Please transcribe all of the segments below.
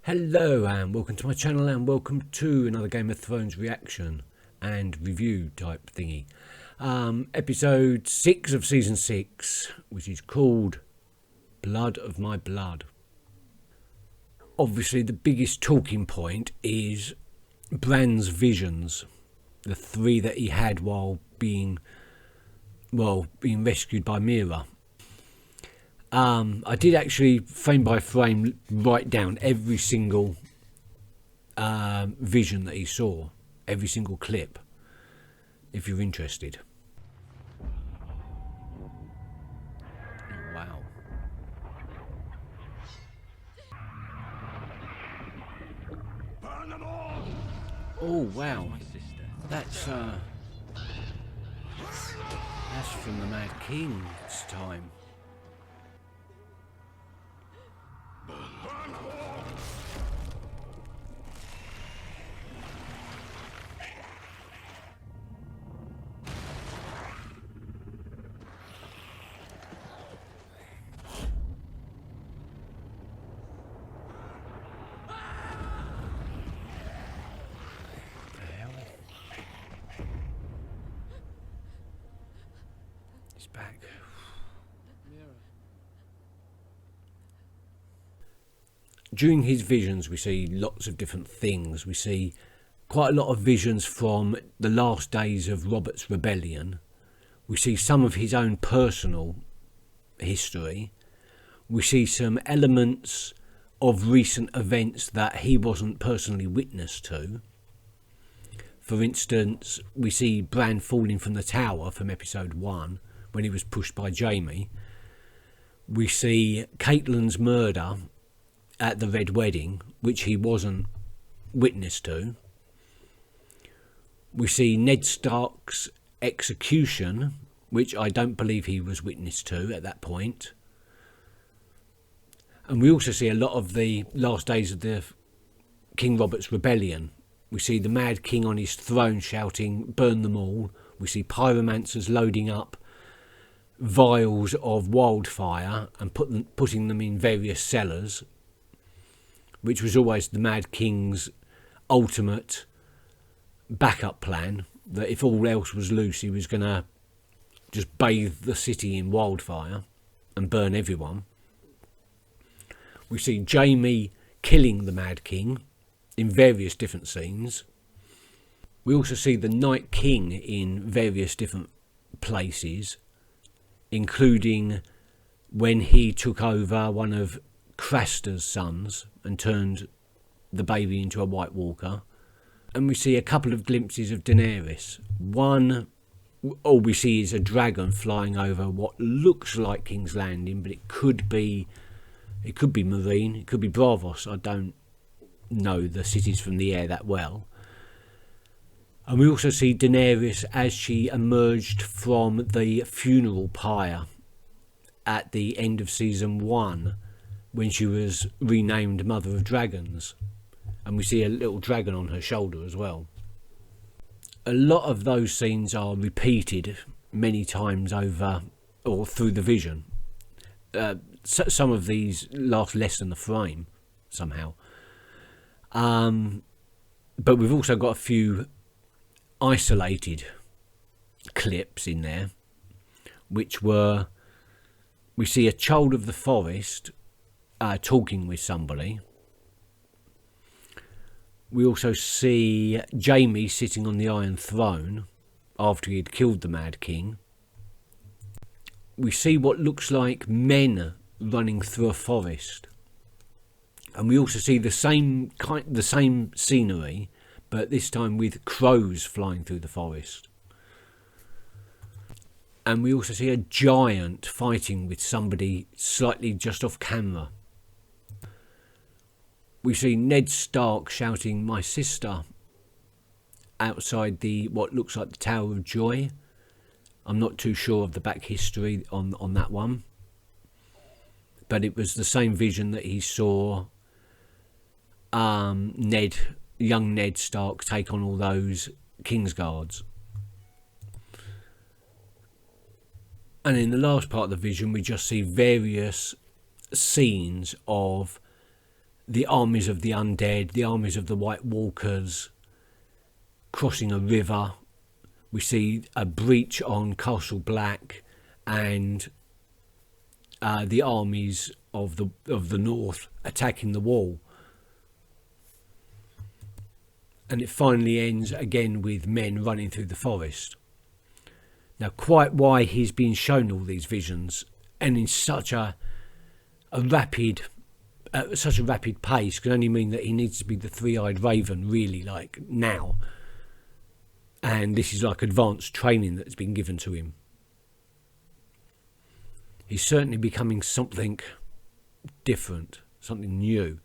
Hello and welcome to my channel and welcome to another Game of Thrones reaction and review type thingy. Episode 6 of Season 6, which is called Blood of My Blood. Obviously the biggest talking point is Brans Visions, the 3 that he had while being rescued by Mira. I did actually frame by frame write down every single vision that he saw, every single clip, if you're interested. Oh, wow. Oh wow, that's from the Mad King's time. He's back. During his visions we see lots of different things. We see quite a lot of visions from the last days of Robert's rebellion. We see some of his own personal history. We see some elements of recent events that he wasn't personally witness to. For instance, we see Bran falling from the tower from episode 1 when he was pushed by Jaime. We see Catelyn's murder at the Red Wedding, which he wasn't witness to. We see Ned Stark's execution, which I don't believe he was witness to at that point. And we also see a lot of the last days of the King Robert's rebellion. We see the Mad King on his throne shouting, "Burn them all." We see pyromancers loading up vials of wildfire and putting them in various cellars, which was always the Mad King's ultimate backup plan, that if all else was loose he was going to just bathe the city in wildfire and burn everyone. We see Jaime killing the Mad King in various different scenes. We also see the Night King in various different places, including when he took over one of Craster's sons and turned the baby into a White Walker. And we see a couple of glimpses of Daenerys. One, all we see is a dragon flying over what looks like King's Landing, but it could be Marine, it could be Bravos. I don't know the cities from the air that well. And we also see Daenerys as she emerged from the funeral pyre at the end of season 1 when she was renamed Mother of Dragons, and we see a little dragon on her shoulder as well. A lot of those scenes are repeated many times over or through the vision. Some of these last less than a frame somehow, but we've also got a few isolated clips in there, which were, we see a child of the forest talking with somebody. We also see Jaime sitting on the Iron Throne after he had killed the Mad King. We see what looks like men running through a forest, and we also see the same scenery, but this time with crows flying through the forest. And we also see a giant fighting with somebody slightly just off camera. We see Ned Stark shouting, "My sister," outside what looks like the Tower of Joy. I'm not too sure of the back history on that one, but it was the same vision that he saw young Ned Stark take on all those Kingsguards. And in the last part of the vision we just see various scenes of the armies of the undead, the armies of the White Walkers crossing a river. We see a breach on Castle Black, and the armies of the north attacking the wall. And it finally ends again with men running through the forest. Now, quite why he's been shown all these visions, and in such a rapid pace, can only mean that he needs to be the three-eyed raven really, like, now. And this is like advanced training that's been given to him. He's certainly becoming something different, something new.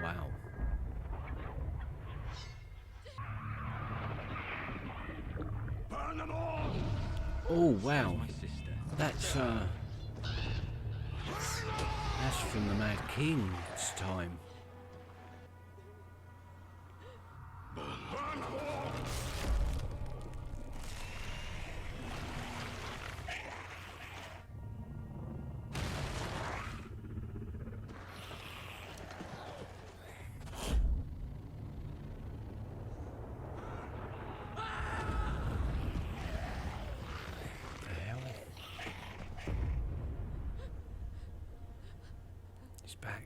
Wow. Oh wow. That's from the Mad King's time. He's back.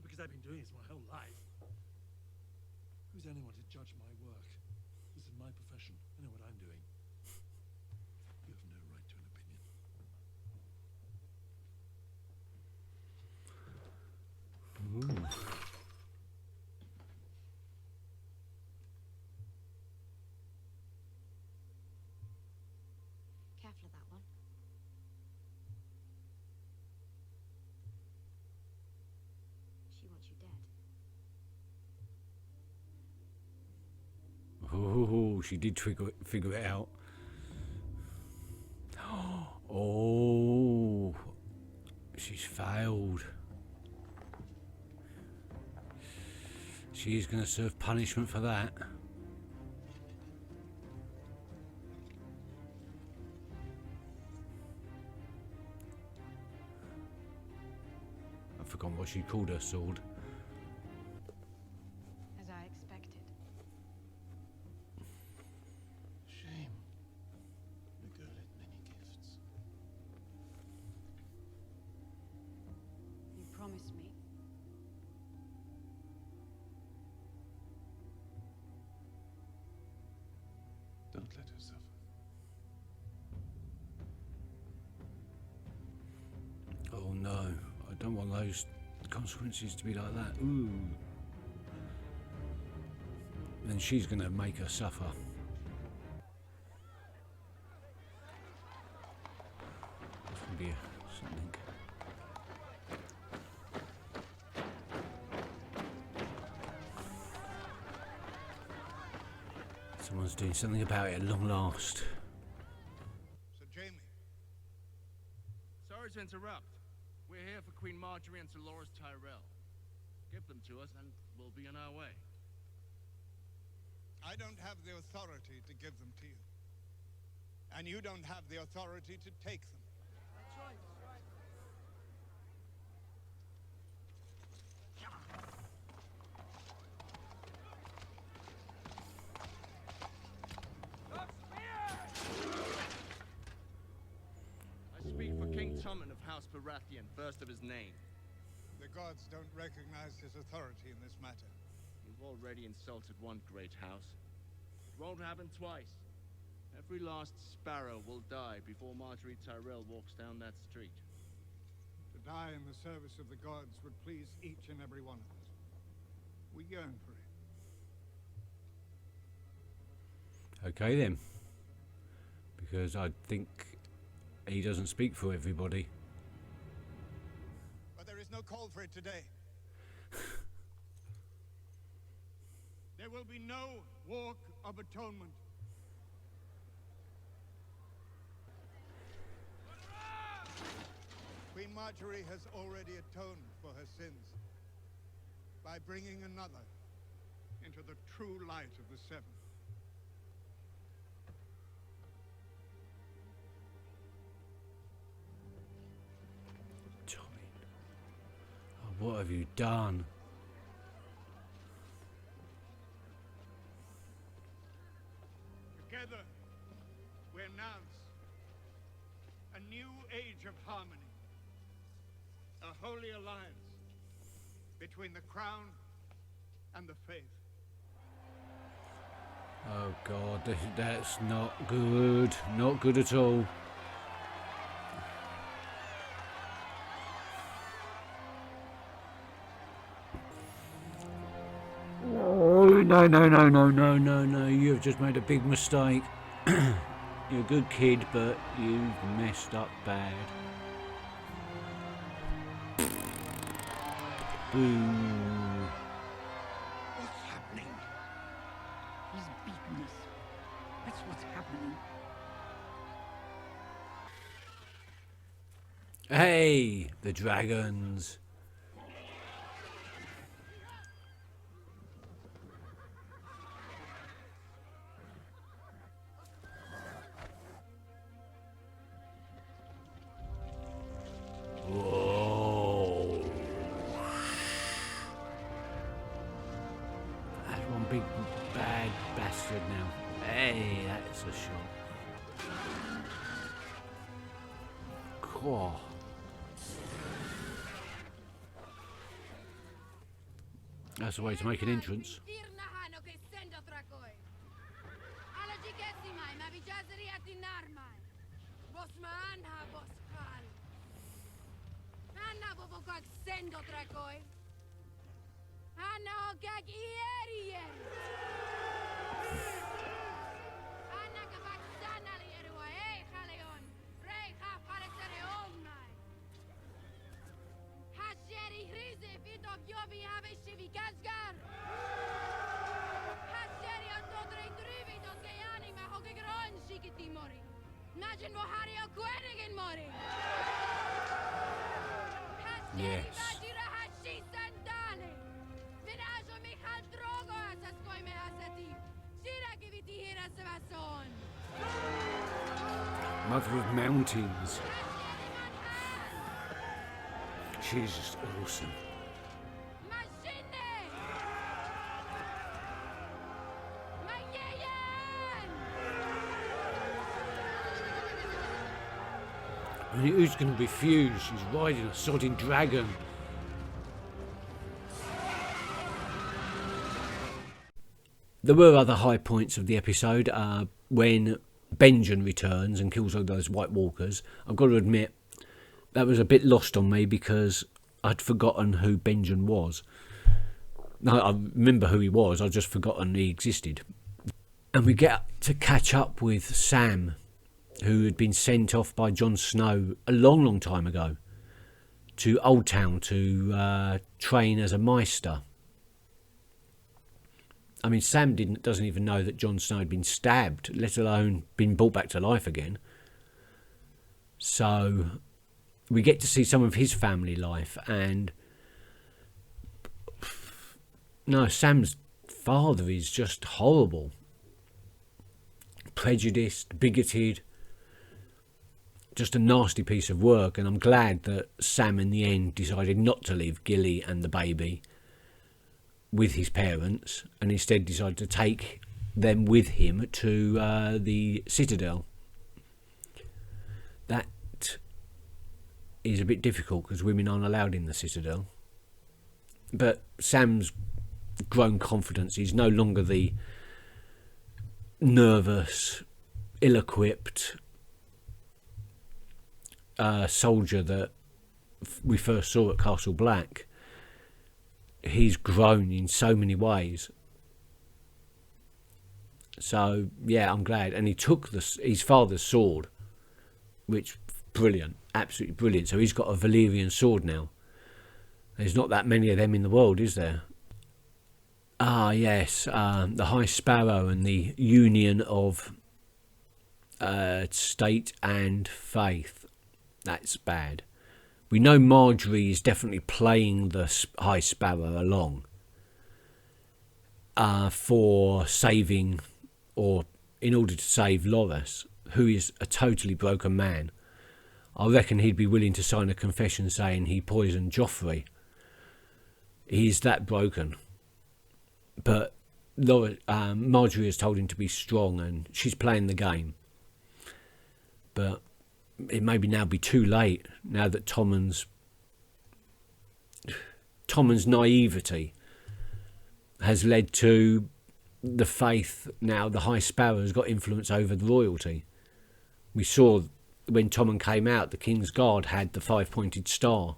Because I've been doing this my whole life. Who's anyone to judge my work? This is my profession. I know what I'm doing. You have no right to an opinion. Ooh. Careful of that one. She wants you dead. Oh, she did figure it out. Oh, she's failed. She's going to serve punishment for that. I've forgotten what she called her sword. As I expected. Shame. The girl had many gifts. You promised me. Don't let her suffer. Oh no, I don't want those consequences to be like that. Ooh. Then she's going to make her suffer. This can be something. Someone's doing something about it at long last. Sir Jamie. Sorry to interrupt. We're here for Queen Marjorie and Sir Loras Tyrell. Give them to us and we'll be on our way. I don't have the authority to give them to you. And you don't have the authority to take them. That's right, that's right. I speak for King Tommen of House Baratheon, first of his name. The gods don't recognize his authority in this matter. You've already insulted one great house. It won't happen twice. Every last sparrow will die before Marjorie Tyrell walks down that street. To die in the service of the gods would please each and every one of us. We yearn for it. Okay then. because I think he doesn't speak for everybody. But there is no call for it today. There will be no walk of atonement. Queen Marjorie has already atoned for her sins by bringing another into the true light of the Seven. Tommy, oh, what have you done? Together, we announce a new age of harmony, a holy alliance between the crown and the faith. Oh God, that's not good. Not good at all. Oh, no. You've just made a big mistake. You're a good kid, but you've messed up bad. Boo. What's happening? He's beaten us. That's what's happening. Hey, the dragons. Whoa. That's one big bad bastard now. Hey, that's a shot. Cool. That's the way to make an entrance. Yes. Mother of Mountains. She's just awesome. And who's going to refuse? She's riding a sodding dragon. There were other high points of the episode. When Benjen returns and kills all those White Walkers, I've got to admit that was a bit lost on me because I'd forgotten who Benjen was. No, I remember who he was, I'd just forgotten he existed. And we get to catch up with Sam, who had been sent off by Jon Snow a long time ago to Old Town to train as a Maester. I mean, Sam doesn't even know that Jon Snow had been stabbed, let alone been brought back to life again. So we get to see some of his family life, and no, Sam's father is just horrible. Prejudiced, bigoted, just a nasty piece of work, and I'm glad that Sam in the end decided not to leave Gilly and the baby with his parents and instead decided to take them with him to the Citadel. That is a bit difficult because women aren't allowed in the Citadel. But Sam's grown confidence. He's no longer the nervous, ill-equipped soldier that we first saw at Castle Black. He's grown in so many ways. So yeah, I'm glad. And he took his father's sword, which brilliant, absolutely brilliant. So he's got a Valyrian sword now. There's not that many of them in the world, is there? Ah yes, the High Sparrow and the union of state and faith. That's bad. We know Marjorie is definitely playing the High Sparrow along for saving, or in order to save Loras, who is a totally broken man. I reckon he'd be willing to sign a confession saying he poisoned Joffrey. He's that broken. But Marjorie has told him to be strong, and she's playing the game. But it may now be too late, now that Tommen's naivety has led to the faith. Now the High Sparrow has got influence over the royalty. We saw when Tommen came out, the King's Guard had the 5-pointed star.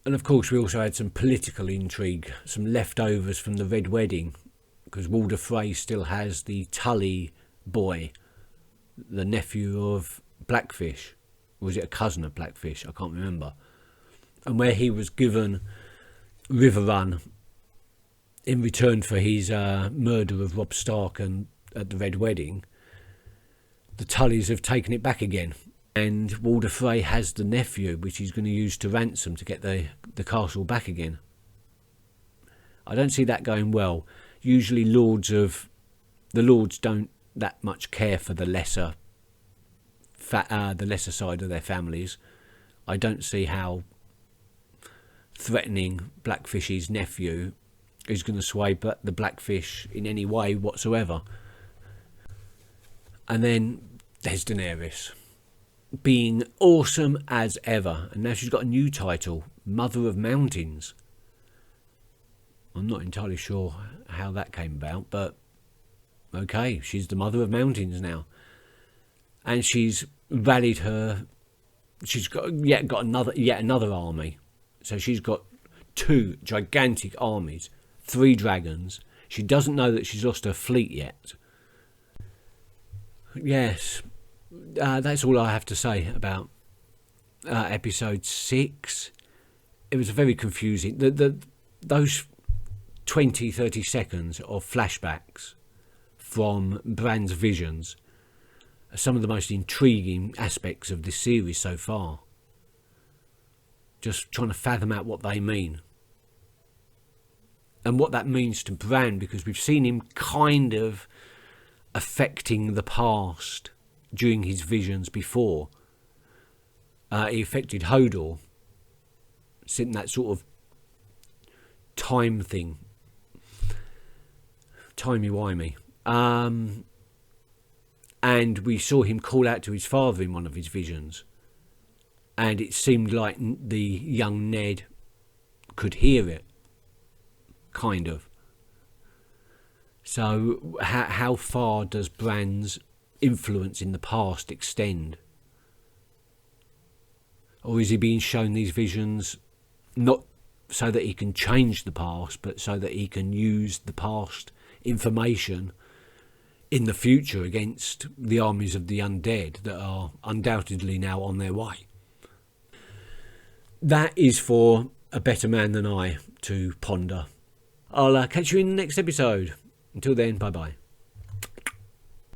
And of course we also had some political intrigue, some leftovers from the Red Wedding, because Walder Frey still has the Tully boy, the nephew of Blackfish. Or was it a cousin of Blackfish? I can't remember. And where he was given Riverrun in return for his murder of Robb Stark and at the Red Wedding, the Tullys have taken it back again. And Walder Frey has the nephew, which he's going to use to ransom to get the castle back again. I don't see that going well. Usually the lords don't that much care for the lesser side of their families. I don't see how threatening Blackfish's nephew is going to sway the Blackfish in any way whatsoever. And then there's Daenerys, being awesome as ever, and now she's got a new title, Mother of Mountains. I'm not entirely sure how that came about, but okay, she's the Mother of Mountains now, and she's rallied her. She's got yet another army, so she's got 2 gigantic armies, 3 dragons. She doesn't know that she's lost her fleet yet. Yes. That's all I have to say about episode 6. It was very confusing. Those 20-30 seconds of flashbacks from Brans Visions are some of the most intriguing aspects of this series so far. Just trying to fathom out what they mean. And what that means to Bran, because we've seen him kind of affecting the past during his visions before. He affected Hodor, sitting that sort of time thing, timey-wimey. And we saw him call out to his father in one of his visions, and it seemed like the young Ned could hear it, kind of. So how far does Bran's influence in the past extend? Or is he being shown these visions not so that he can change the past, but so that he can use the past information in the future against the armies of the undead that are undoubtedly now on their way? That is for a better man than I to ponder. I'll catch you in the next episode. Until then, bye bye.